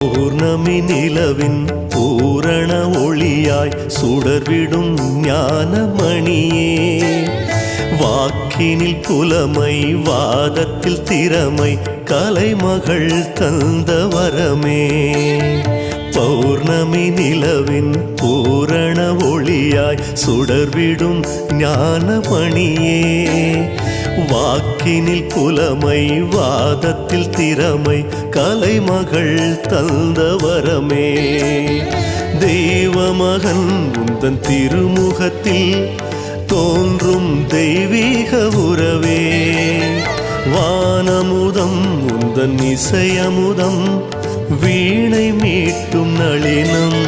பௌர்ணமி நிலவின் பூரண ஒளியாய் சுடர்விடும் ஞானமணியே, வாக்கினில் புலமை வாதத்தில் திறமை கலைமகள் தந்த வரமே. பௌர்ணமி நிலவின் பூரண ஒளியாய் சுடர்விடும் ஞானமணியே, வாக்கினில் புலமை வாதத்தில் திறமை கலைமகள் தந்த வரமே. தெய்வமகன் உந்தன் திருமுகத்தில் தோன்றும் தெய்வீக உறவே, வானமுதம் உந்தன் இசையமுதம் வீணை மீட்டும் நளினம்.